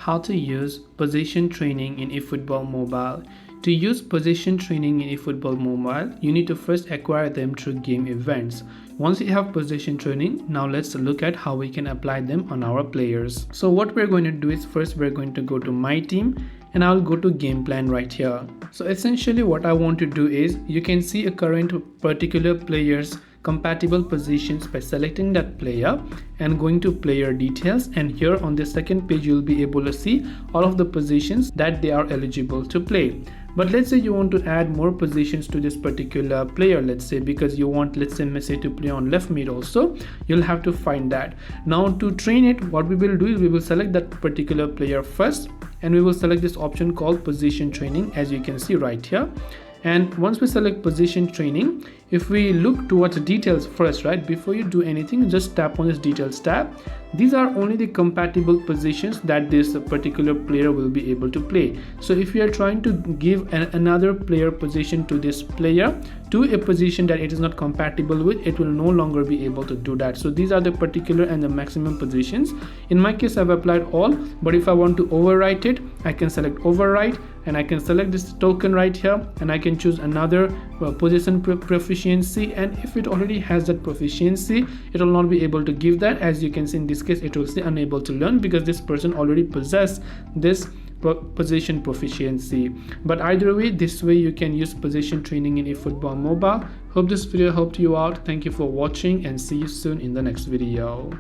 How to use position training in eFootball Mobile. To use position training in eFootball Mobile, you need to first acquire them through game events. Once you have position training, now let's look at how we can apply them on our players. So what we're going to do is first we're going to go to my team and I'll go to game plan right here. So essentially what I want to do is you can see a current particular player's compatible positions by selecting that player and going to player details, and here on the second page you'll be able to see all of the positions that they are eligible to play. But let's say you want to add more positions to this particular player, let's say because you want, let's say Messi to play on left mid also, you'll have to find that. Now to train it, what we will do is we will select that particular player first and we will select this option called position training, as you can see right here. And once we select position training, if we look towards details first, right, before you do anything, just tap on this details tab. These are only the compatible positions that this particular player will be able to play. So if you are trying to give another player position to this player to a position that it is not compatible with, it will no longer be able to do that. So these are the particular and the maximum positions. In my case, I've applied all, but if I want to overwrite it, I can select overwrite and I can select this token right here and I can choose another position proficiency, and if it already has that proficiency, it will not be able to give that. As you can see in this case, it will say unable to learn because this person already possesses this position proficiency. But either way, this way you can use position training in eFootball Mobile. Hope this video helped you out. Thank you for watching and see you soon in the next video.